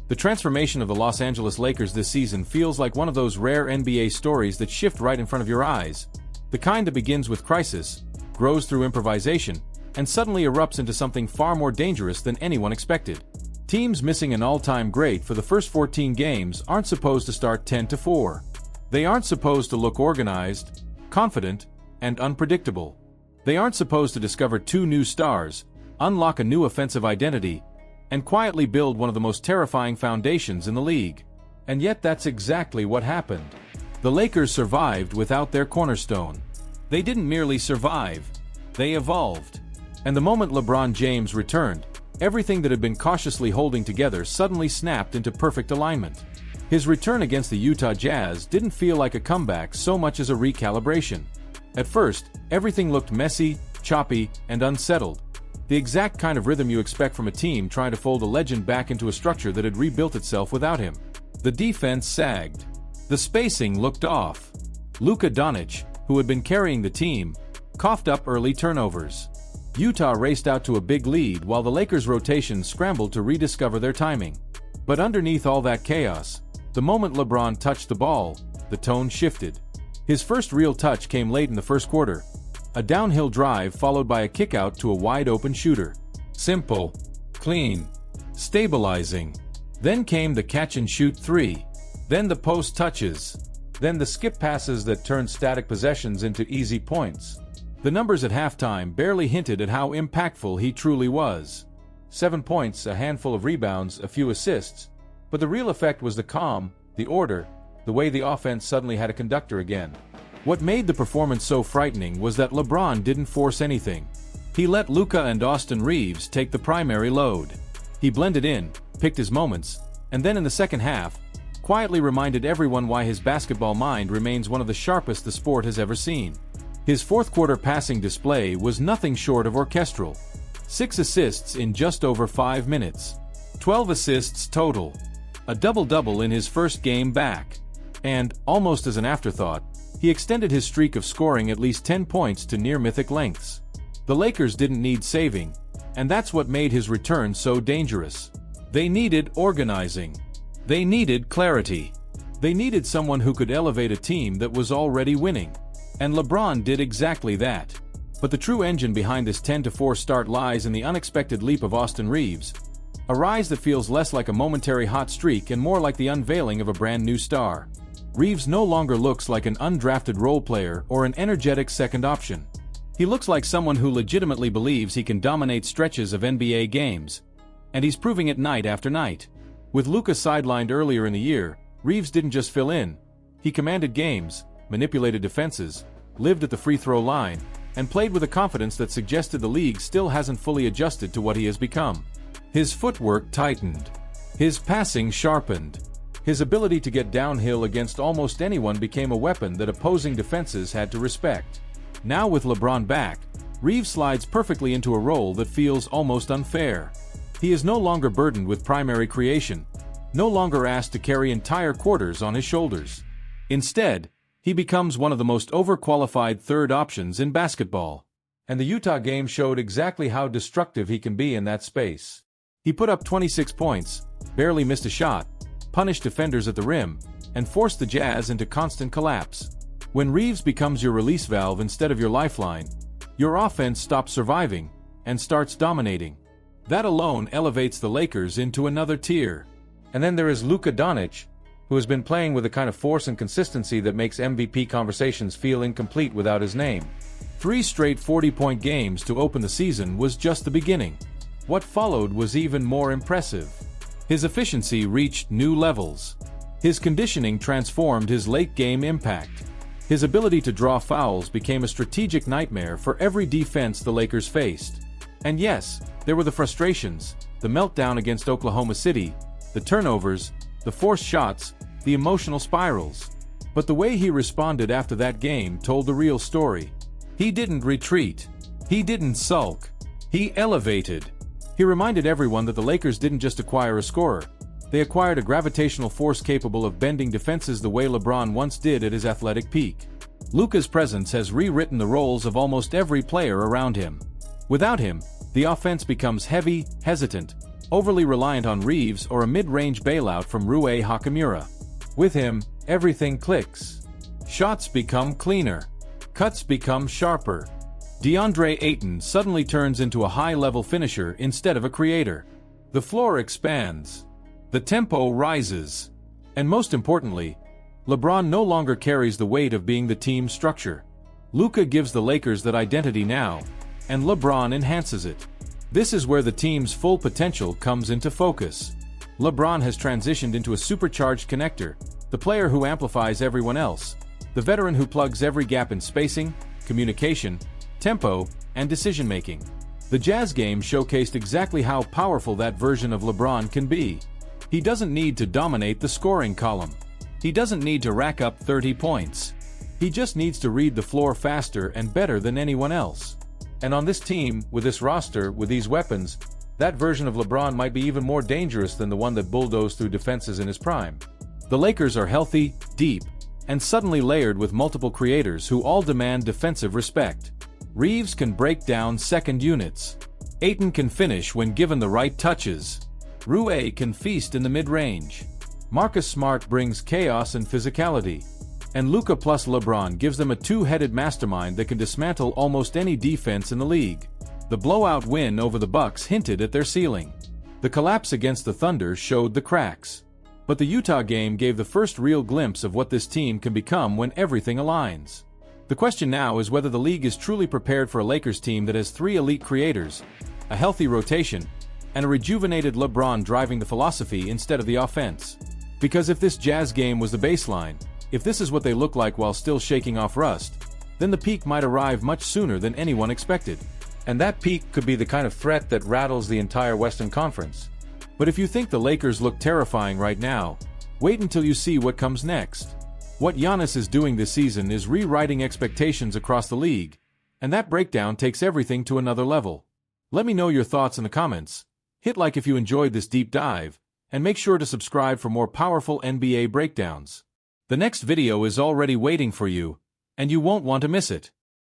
The transformation of the Los Angeles Lakers this season feels like one of those rare NBA stories that shift right in front of your eyes. The kind that begins with crisis, grows through improvisation, and suddenly erupts into something far more dangerous than anyone expected. Teams missing an all-time great for the first 14 games aren't supposed to start 10-4. They aren't supposed to look organized, confident, and unpredictable. They aren't supposed to discover two new stars, unlock a new offensive identity, and quietly build one of the most terrifying foundations in the league. And yet that's exactly what happened. The Lakers survived without their cornerstone. They didn't merely survive, they evolved. And the moment LeBron James returned, everything that had been cautiously holding together suddenly snapped into perfect alignment. His return against the Utah Jazz didn't feel like a comeback so much as a recalibration. At first, everything looked messy, choppy, and unsettled. The exact kind of rhythm you expect from a team trying to fold a legend back into a structure that had rebuilt itself without him. The defense sagged. The spacing looked off. Luka Doncic, who had been carrying the team, coughed up early turnovers. Utah raced out to a big lead while the Lakers' rotation scrambled to rediscover their timing. But underneath all that chaos, the moment LeBron touched the ball, the tone shifted. His first real touch came late in the first quarter. A downhill drive followed by a kick-out to a wide-open shooter. Simple, clean, stabilizing. Then came the catch-and-shoot three. Then the post touches. Then the skip passes that turned static possessions into easy points. The numbers at halftime barely hinted at how impactful he truly was. 7 points, a handful of rebounds, a few assists. But the real effect was the calm, the order, the way the offense suddenly had a conductor again. What made the performance so frightening was that LeBron didn't force anything. He let Luka and Austin Reeves take the primary load. He blended in, picked his moments, and then in the second half, quietly reminded everyone why his basketball mind remains one of the sharpest the sport has ever seen. His fourth-quarter passing display was nothing short of orchestral. 6 assists in just over 5 minutes. 12 assists total. A double-double in his first game back. And, almost as an afterthought, he extended his streak of scoring at least 10 points to near-mythic lengths. The Lakers didn't need saving, and that's what made his return so dangerous. They needed organizing. They needed clarity. They needed someone who could elevate a team that was already winning. And LeBron did exactly that. But the true engine behind this 10-4 start lies in the unexpected leap of Austin Reeves. A rise that feels less like a momentary hot streak and more like the unveiling of a brand new star. Reeves no longer looks like an undrafted role player or an energetic second option. He looks like someone who legitimately believes he can dominate stretches of NBA games. And he's proving it night after night. With Luka sidelined earlier in the year, Reeves didn't just fill in. He commanded games, manipulated defenses, lived at the free throw line, and played with a confidence that suggested the league still hasn't fully adjusted to what he has become. His footwork tightened. His passing sharpened. His ability to get downhill against almost anyone became a weapon that opposing defenses had to respect. Now with LeBron back, Reeves slides perfectly into a role that feels almost unfair. He is no longer burdened with primary creation, no longer asked to carry entire quarters on his shoulders. Instead, he becomes one of the most overqualified third options in basketball. And the Utah game showed exactly how destructive he can be in that space. He put up 26 points, barely missed a shot, punished defenders at the rim, and forced the Jazz into constant collapse. When Reeves becomes your release valve instead of your lifeline, your offense stops surviving and starts dominating. That alone elevates the Lakers into another tier. And then there is Luka Doncic, who has been playing with a kind of force and consistency that makes MVP conversations feel incomplete without his name. 3 straight 40-point games to open the season was just the beginning. What followed was even more impressive. His efficiency reached new levels. His conditioning transformed his late-game impact. His ability to draw fouls became a strategic nightmare for every defense the Lakers faced. And yes, there were the frustrations, the meltdown against Oklahoma City, the turnovers, the forced shots, the emotional spirals. But the way he responded after that game told the real story. He didn't retreat. He didn't sulk. He elevated. He reminded everyone that the Lakers didn't just acquire a scorer. They acquired a gravitational force capable of bending defenses the way LeBron once did at his athletic peak. Luka's presence has rewritten the roles of almost every player around him. Without him, the offense becomes heavy, hesitant, overly reliant on Reeves or a mid-range bailout from Rui Hachimura. With him, everything clicks. Shots become cleaner. Cuts become sharper. DeAndre Ayton suddenly turns into a high-level finisher instead of a creator. The floor expands. The tempo rises. And most importantly, LeBron no longer carries the weight of being the team's structure. Luka gives the Lakers that identity now, and LeBron enhances it. This is where the team's full potential comes into focus. LeBron has transitioned into a supercharged connector, the player who amplifies everyone else, the veteran who plugs every gap in spacing, communication, tempo, and decision-making. The Jazz game showcased exactly how powerful that version of LeBron can be. He doesn't need to dominate the scoring column. He doesn't need to rack up 30 points. He just needs to read the floor faster and better than anyone else. And on this team, with this roster, with these weapons, that version of LeBron might be even more dangerous than the one that bulldozed through defenses in his prime. The Lakers are healthy, deep, and suddenly layered with multiple creators who all demand defensive respect. Reeves can break down second units. Ayton can finish when given the right touches. Rui can feast in the mid-range. Marcus Smart brings chaos and physicality. And Luka plus LeBron gives them a two-headed mastermind that can dismantle almost any defense in the league. The blowout win over the Bucks hinted at their ceiling. The collapse against the Thunder showed the cracks. But the Utah game gave the first real glimpse of what this team can become when everything aligns. The question now is whether the league is truly prepared for a Lakers team that has three elite creators, a healthy rotation, and a rejuvenated LeBron driving the philosophy instead of the offense. Because if this Jazz game was the baseline, if this is what they look like while still shaking off rust, then the peak might arrive much sooner than anyone expected. And that peak could be the kind of threat that rattles the entire Western Conference. But if you think the Lakers look terrifying right now, wait until you see what comes next. What Giannis is doing this season is rewriting expectations across the league, and that breakdown takes everything to another level. Let me know your thoughts in the comments. Hit like if you enjoyed this deep dive, and make sure to subscribe for more powerful NBA breakdowns. The next video is already waiting for you, and you won't want to miss it.